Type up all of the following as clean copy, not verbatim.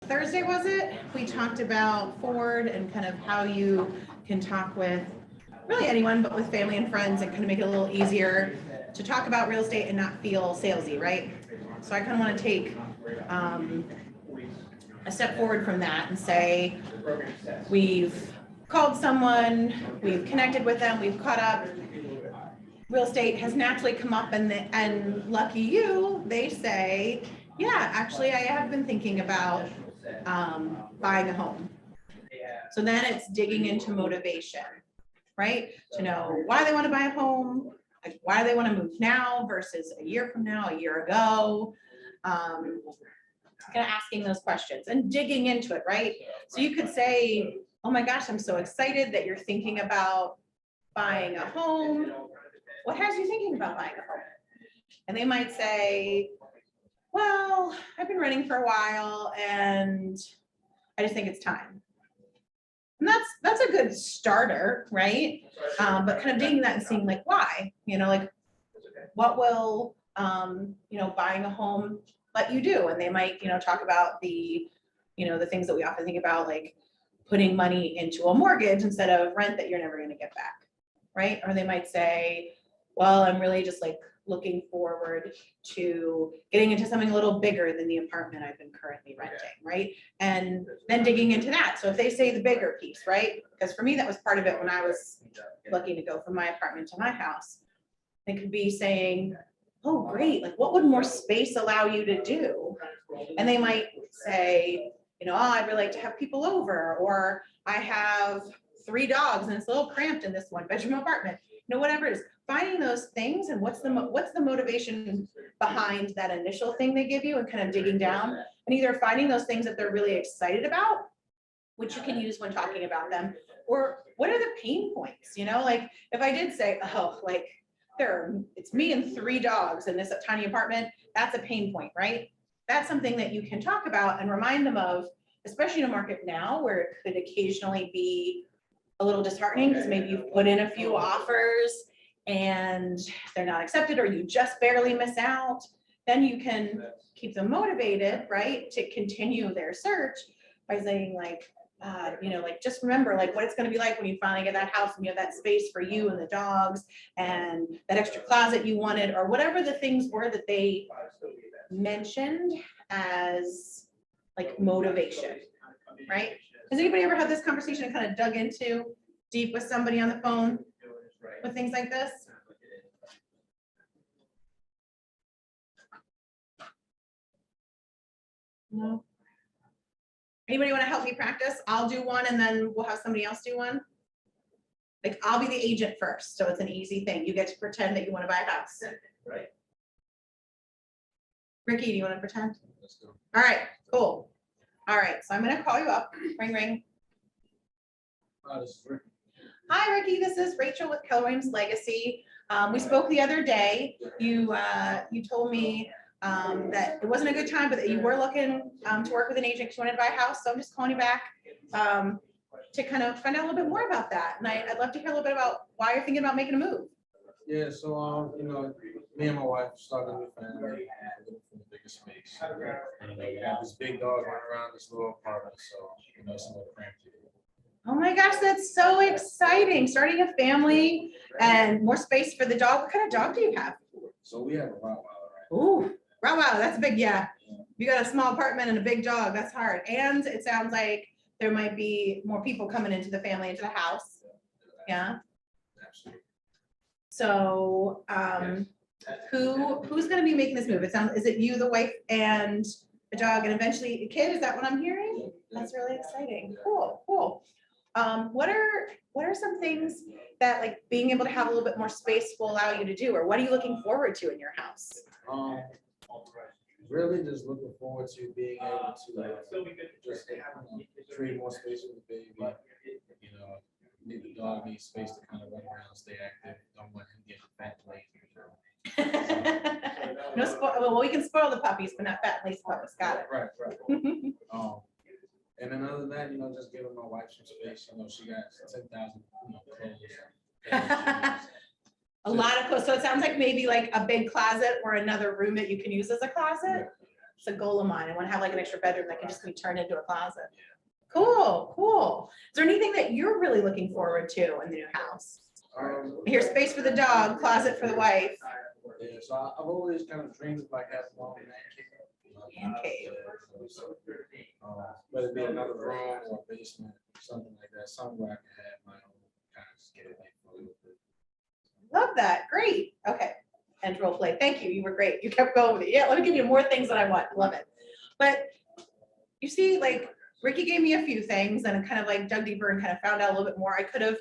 Thursday, was it? We talked about Ford and kind of how you can talk with really anyone, but with family and friends, and kind of make it a little easier to talk about real estate and not feel salesy, right? So I kind of want to take a step forward from that and say, we've called someone, we've connected with them, we've caught up. Real estate has naturally come up, and lucky you, they say, yeah, actually, I have been thinking about buying a home. So then it's digging into motivation, right? To know why they want to buy a home, like why they want to move now versus a year from now, a year ago. Kind of asking those questions and digging into it, right? So you could say, oh my gosh, I'm so excited that you're thinking about buying a home. What has you thinking about buying a home? And they might say, well, I've been running for a while and I just think it's time. And that's a good starter, right? But kind of digging that and seeing like why, like what will, buying a home let you do? And they might, talk about the things that we often think about, like putting money into a mortgage instead of rent that you're never going to get back, right? Or they might say, well, I'm really just like looking forward to getting into something a little bigger than the apartment I've been currently renting, right? And then digging into that. So if they say the bigger piece, right? Because for me, that was part of it when I was looking to go from my apartment to my house. They could be saying, oh, great, like what would more space allow you to do? And they might say, oh, I'd really like to have people over, or I have 3 dogs and it's a little cramped in this 1-bedroom apartment. Whatever it is, finding those things and what's the motivation behind that initial thing they give you, and kind of digging down and either finding those things that they're really excited about, which you can use when talking about them, or what are the pain points, like if I did say, oh, like it's me and 3 dogs in this tiny apartment, that's a pain point, right? That's something that you can talk about and remind them of, especially in a market now where it could occasionally be a little disheartening because maybe you've put in a few offers and they're not accepted, or you just barely miss out. Then you can keep them motivated, right, to continue their search by saying like, just remember like what it's going to be like when you finally get that house and you have that space for you and the dogs and that extra closet you wanted, or whatever the things were that they mentioned as like motivation, right? Has anybody ever had this conversation and kind of dug into deep with somebody on the phone with things like this? No. Anybody want to help me practice? I'll do one and then we'll have somebody else do one. Like I'll be the agent first, so it's an easy thing. You get to pretend that you want to buy a house. Right. Ricky, do you want to pretend? Let's go. All right, cool. All right, so I'm going to call you up. Ring, ring. This is Ricky. Hi, Ricky. This is Rachel with Keller Williams Legacy. We spoke the other day. You told me that it wasn't a good time, but that you were looking to work with an agent because you wanted to buy a house. So I'm just calling you back to kind of find out a little bit more about that. And I'd love to hear a little bit about why you're thinking about making a move. Yeah, so me and my wife started a new family, looking for the biggest space. And we have this big dog running around this little apartment, so it's a little cramped here. Oh my gosh, that's so exciting! Starting a family and more space for the dog. What kind of dog do you have? So we have a Rottweiler, right? Ooh, Rottweiler, that's a big, yeah. You got a small apartment and a big dog, that's hard. And it sounds like there might be more people coming into the family, into the house. Yeah. Absolutely. So, who's going to be making this move? Is it you, the wife, and the dog, and eventually a kid? Is that what I'm hearing? That's really exciting. Cool, cool. What are some things that like being able to have a little bit more space will allow you to do, or what are you looking forward to in your house? Really just looking forward to being able to just create more space for the baby. The dog needs space to kind of run around and stay active. Don't want him getting fat and lazy. Well, we can spoil the puppies, but not fat and lazy puppies. Got it. Right. And then other than that, just giving my wife some space. She got 10,000 clothes. A lot of clothes. So it sounds like maybe like a big closet or another room that you can use as a closet. It's a goal of mine. I want to have like an extra bedroom that can just be turned into a closet. Cool, cool. Is there anything that you're really looking forward to in the new house? Here's space for the dog, closet for the wife. Yeah, so I've always kind of dreamed of like having my own Man cave. Whether it be another room or basement, something like that, somewhere I can have my own kind of just get it for a little bit. Love that. Great. Okay. And role play. Thank you. You were great. You kept going with it. Yeah, let me give you more things that I want. Love it. But you see, like Ricky gave me a few things and I kind of like dug deeper and kind of found out a little bit more. I could have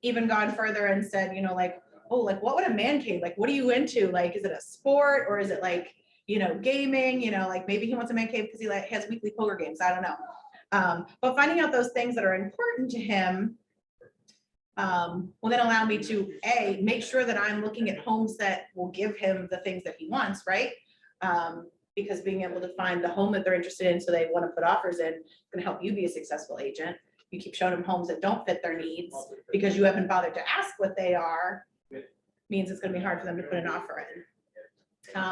even gone further and said, you know, like, oh, like what would a man cave? Like, what are you into? Like, is it a sport or is it like, you know, gaming? You know, like maybe he wants a man cave because he like has weekly poker games. I don't know. But finding out those things that are important to him will then allow me to make sure that I'm looking at homes that will give him the things that he wants, right? Because being able to find the home that they're interested in, so they want to put offers in, is going to help you be a successful agent. You keep showing them homes that don't fit their needs because you haven't bothered to ask what they are, means it's going to be hard for them to put an offer in.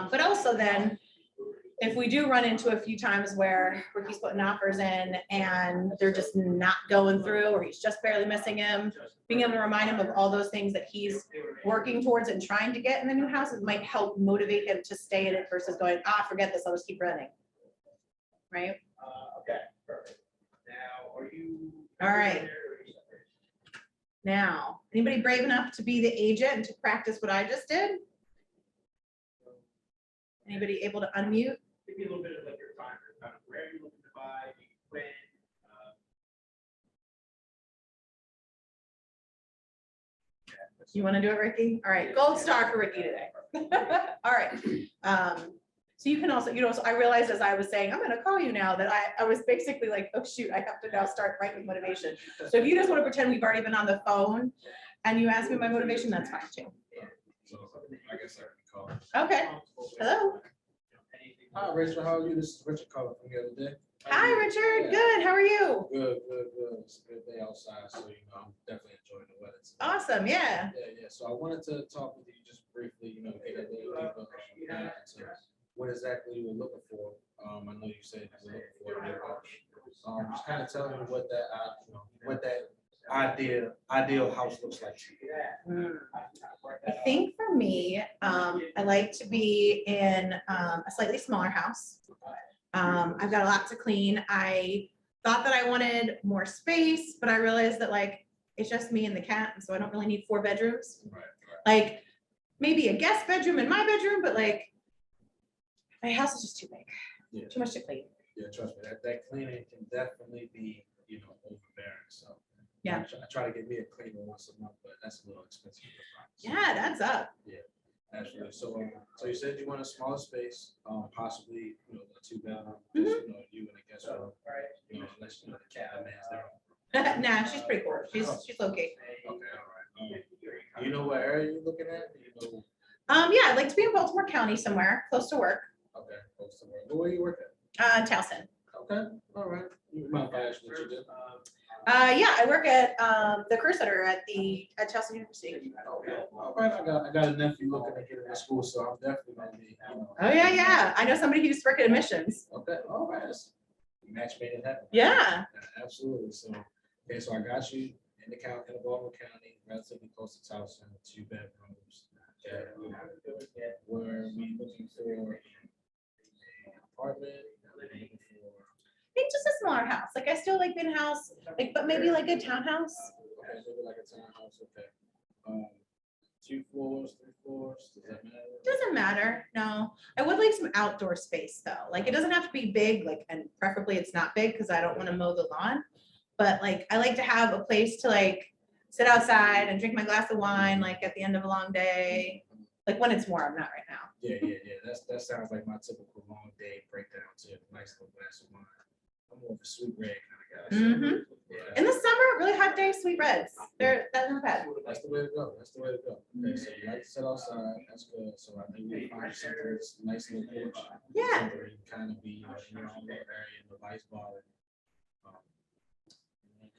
But also then, if we do run into a few times where Ricky's putting offers in and they're just not going through, or he's just barely missing him, being able to remind him of all those things that he's working towards and trying to get in the new house, it might help motivate him to stay in it versus going, forget this, I'll just keep running. Right? Okay, perfect. Now, are you? All right. Now, anybody brave enough to be the agent and to practice what I just did? Anybody able to unmute? Give me a little bit of like your time, kind of where you're looking to buy, when. You want to do it, Ricky? All right, gold star for Ricky today. All right. So you can also, you know, so I realized as I was saying, I'm going to call you now that I was basically like, oh shoot, I have to now start writing motivation. So if you just want to pretend we've already been on the phone and you ask me my motivation, that's fine too. So I guess I can call. Okay. Hello. Hi, Rachel. How are you? This is Richard calling from the other day. Hi, Richard. Good. How are you? Good. It's a good day outside, so you know I'm definitely enjoying the weather today. Awesome. Yeah. Yeah. So I wanted to talk with you just briefly, you know, get a little deeper into what exactly you were looking for. I know you said you were looking for a new house. Just kind of tell me what that ideal house looks like to you. I think for me, I like to be in a slightly smaller house. I've got a lot to clean. I thought that I wanted more space, but I realized that like it's just me and the cat, and so I don't really need 4 bedrooms. Right. Like maybe a guest bedroom in my bedroom, but like my house is just too big. Yeah. Too much to clean. Yeah, trust me, that cleaning can definitely be, you know, overbearing. So Yeah. I try to get me a cleaner once a month, but that's a little expensive. Yeah, that's up. Absolutely. So you said you want a smaller space, possibly, you know, a 2-bedroom, Mhm. just, you know, you and I guess, you know, unless you know the cat man's there. Nah, she's pretty cool. She's okay. Okay, all right. Do you know what area you're looking at? Do you know? Yeah, I'd like to be in Baltimore County somewhere close to work. Okay, close to where? Where you work Towson. Okay, all right. You mind if I ask what you do? Yeah, I work at the career center at Towson University. Okay, all right. I got a nephew looking to get into school, so I'm definitely gonna be, you know. Oh yeah. I know somebody who used to work at admissions. Okay, all right. Match made in heaven. Yeah. Absolutely. So, okay, so I got you in the Baltimore County, relatively close to Towson, 2 bedrooms. Okay. Were we looking for an apartment? Looking for I think just a smaller house. Like I still like being in a house, like but maybe like a townhouse. okay, maybe like a townhouse. Okay. 2 floors, 3 floors. Does that matter? Doesn't matter. No, I would like some outdoor space though. Like it doesn't have to be big, like, and preferably it's not big because I don't want to mow the lawn. But like I like to have a place to like sit outside and drink my glass of wine, like at the end of a long day. Like when it's warm, not right now. Yeah. That sounds like my typical long day breakdown to a nice little glass of wine. I'm more of a sweet red kind of guy. So, Mhm. yeah, In the summer, really hot days, sweet reds. That's not bad. that's the way to go. Okay, so you like to sit outside. That's good. So I think we find something that's nice little porch. Yeah. Where you kind of be, you know, in your own little area in the vice bar.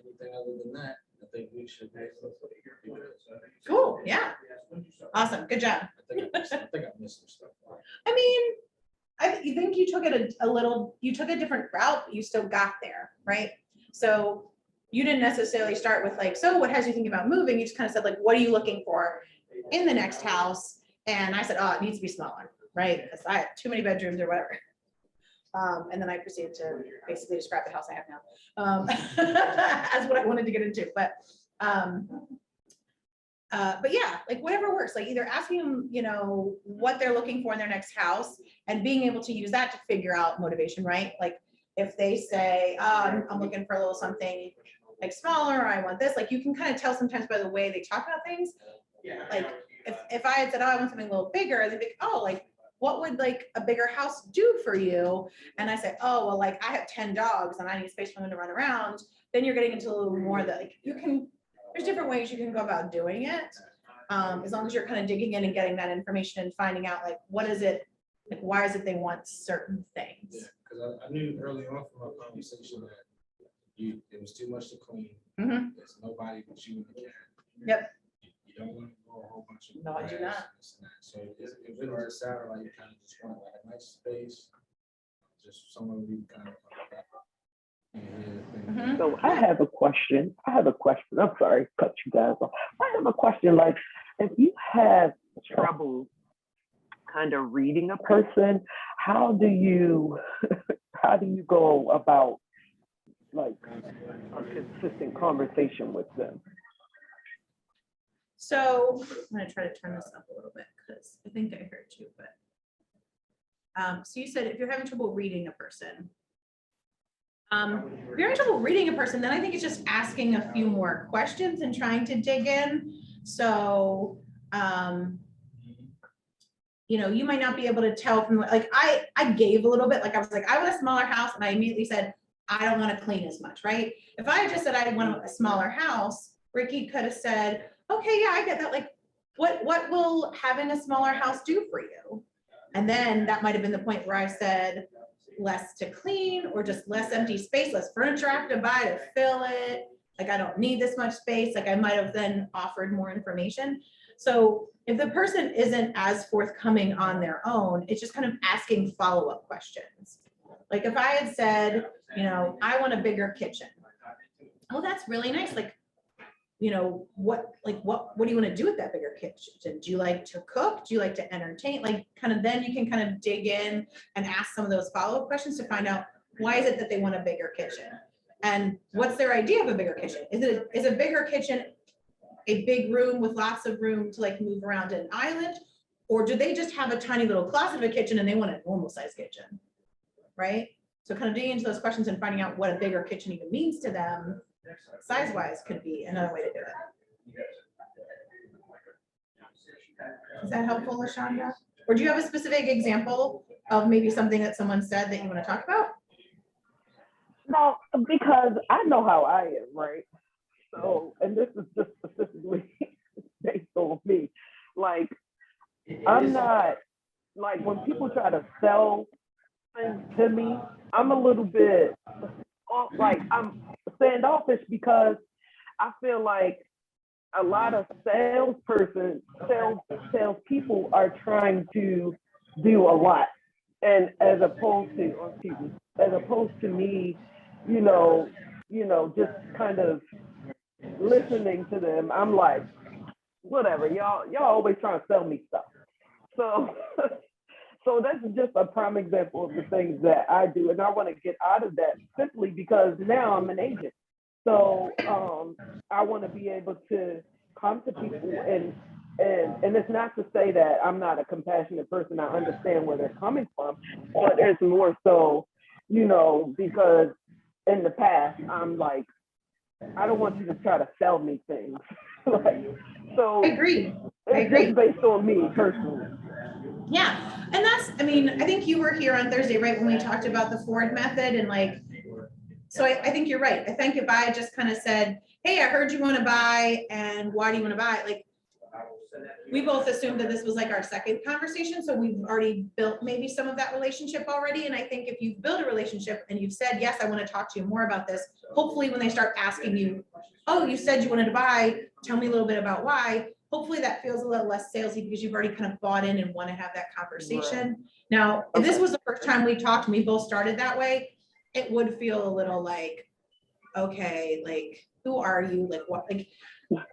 Anything other than that, I think we should be. Cool. Yeah. Awesome. Good job. I think I missed some stuff. I mean, I think you took it a little, you took a different route, but you still got there, right? So you didn't necessarily start with like, so what has you thinking about moving? You just kind of said like, what are you looking for in the next house? And I said, oh, it needs to be smaller, right? Because I have too many bedrooms or whatever. And then I proceeded to basically describe the house I have now, as what I wanted to get into. But yeah, like whatever works, like either asking them, you know, what they're looking for in their next house and being able to use that to figure out motivation, right? Like if they say, I'm looking for a little something like smaller, I want this, like you can kind of tell sometimes by the way they talk about things. Like if I had said, oh, I want something a little bigger, they'd be, oh, like, what would like a bigger house do for you? And I say, oh, well, like I have 10 dogs and I need space for them to run around. Then you're getting into a little more that like you can, there's different ways you can go about doing it. As long as you're kind of digging in and getting that information and finding out like, what is it, like, why is it they want certain things? Yeah, because I knew early on from our conversation that it was too much to clean. Mhm. There's nobody but you and the cat. Yep. You don't want to grow a whole bunch of. No, I do grass, not. this and that. So it really just sounded like you kind of just want like a nice space, just somewhere we can kind of. Mhm. So I have a question. I'm sorry, cut you guys off. I have a question. Like, if you have trouble kind of reading a person, how do you go about like a consistent conversation with them? So I'm gonna try to turn this up a little bit because I think I heard you, but so you said if you're having trouble reading a person, if you're having trouble reading a person, then I think it's just asking a few more questions and trying to dig in. So you know, you might not be able to tell from like I gave a little bit, like I was like, I want a smaller house, and I immediately said, I don't want to clean as much, right? If I had just said I want a smaller house, Ricky could have said, okay, yeah, I get that. Like, what will having a smaller house do for you? And then that might have been the point where I said less to clean or just less empty space, less furniture I have to buy to fill it. Like, I don't need this much space. Like, I might have then offered more information. So if the person isn't as forthcoming on their own, it's just kind of asking follow-up questions. Like if I had said, you know, I want a bigger kitchen. Oh, that's really nice. Like, you know, what do you want to do with that bigger kitchen? Do you like to cook? Do you like to entertain? Like kind of then you can kind of dig in and ask some of those follow-up questions to find out why is it that they want a bigger kitchen? And what's their idea of a bigger kitchen? Is a bigger kitchen a big room with lots of room to like move around an island? Or do they just have a tiny little closet of a kitchen and they want a normal size kitchen, right? So kind of digging into those questions and finding out what a bigger kitchen even means to them, size-wise, could be another way to do it. Is that helpful, LaShonda? Or do you have a specific example of maybe something that someone said that you want to talk about? No, because I know how I am, right? So, and this is just specifically based on me. Like, I'm not, like, when people try to sell things to me, I'm a little bit, like, I'm standoffish because I feel like a lot of salespeople are trying to do a lot. And as opposed to me, you know, just kind of listening to them, I'm like, whatever, y'all always trying to sell me stuff. So so that's just a prime example of the things that I do. And I want to get out of that simply because now I'm an agent. So I want to be able to come to people and it's not to say that I'm not a compassionate person. I understand where they're coming from, but it's more so, you know, because in the past, I'm like, I don't want you to try to sell me things. Like, so I agree. It's based on me personally. Yeah, and that's, I mean, I think you were here on Thursday, right, when we talked about the Ford method and like, so I think you're right. I think if I just kind of said, hey, I heard you want to buy and why do you want to buy? Like, we both assumed that this was like our second conversation. So we've already built maybe some of that relationship already. And I think if you've built a relationship and you've said, yes, I want to talk to you more about this, hopefully when they start asking you, oh, you said you wanted to buy, tell me a little bit about why. hopefully that feels a little less salesy because you've already kind of bought in and want to have that conversation. Now, if this was the first time we talked and we both started that way, it would feel a little like, okay, like, who are you? Like, what, like,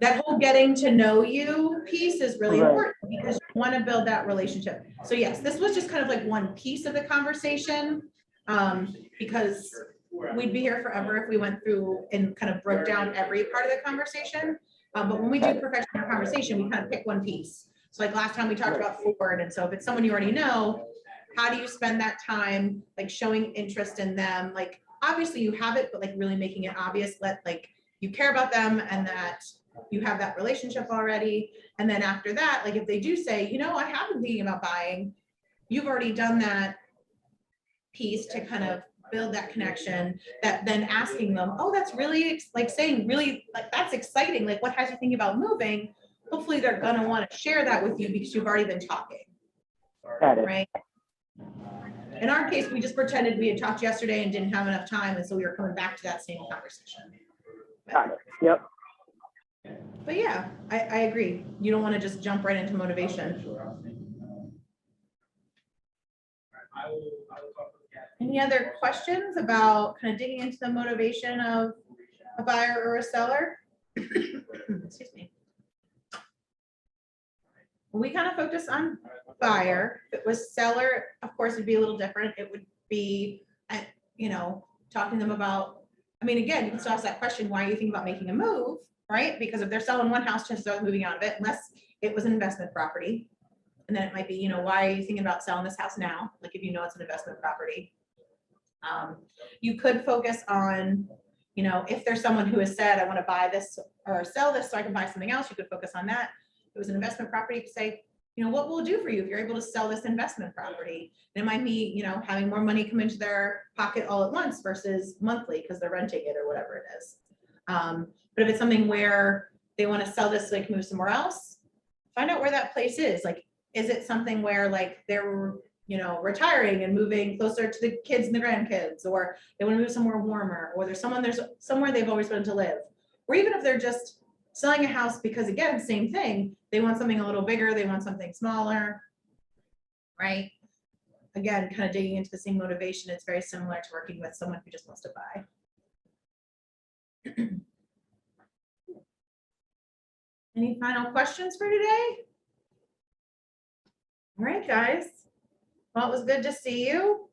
that whole getting to know you piece is really important because you want to build that relationship. So yes, this was just kind of like one piece of the conversation, because we'd be here forever if we went through and kind of broke down every part of the conversation. But when we do professional conversation, we kind of pick one piece. So like last time we talked about Ford. And so if it's someone you already know, how do you spend that time, like showing interest in them? Like, obviously you have it, but like really making it obvious, like you care about them and that you have that relationship already. And then after that, like if they do say, you know, I have been thinking about buying, you've already done that piece to kind of build that connection, that then asking them, oh, that's really like saying really like, that's exciting. Like what has you thinking about moving? Hopefully they're gonna want to share that with you because you've already been talking, right? In our case, we just pretended we had talked yesterday and didn't have enough time. And so we were coming back to that same conversation. Got it. Yep. But yeah, I agree. You don't want to just jump right into motivation. Any other questions about kind of digging into the motivation of a buyer or a seller? Excuse me. We kind of focus on buyer. If it was seller, of course, it'd be a little different. It would be, you know, talking to them about, I mean, again, you can still ask that question, why are you thinking about making a move, right? Because if they're selling one house, chances are moving out of it, unless it was an investment property. And then it might be, you know, why are you thinking about selling this house now? Like if you know it's an investment property. You could focus on, you know, if there's someone who has said, I want to buy this or sell this so I can buy something else, you could focus on that. If it was an investment property, you could say, you know, what will it do for you if you're able to sell this investment property? And it might be, you know, having more money come into their pocket all at once versus monthly because they're renting it or whatever it is. But if it's something where they want to sell this so they can move somewhere else, find out where that place is. Like, is it something where like they're, you know, retiring and moving closer to the kids and the grandkids, or they want to move somewhere warmer, or there's somewhere they've always wanted to live, or even if they're just selling a house because, again, same thing, they want something a little bigger, they want something smaller, right? Again, kind of digging into the same motivation. It's very similar to working with someone who just wants to buy. Any final questions for today? All right, guys. Well, it was good to see you.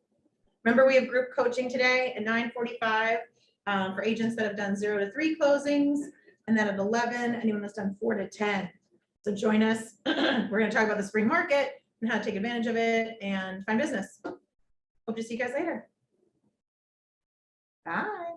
Remember, we have group coaching today at 9:45 for agents that have done 0 to 3 closings, and then at 11, anyone that's done 4 to 10. So join us. We're going to talk about the spring market and how to take advantage of it and find business. Hope to see you guys later. Bye.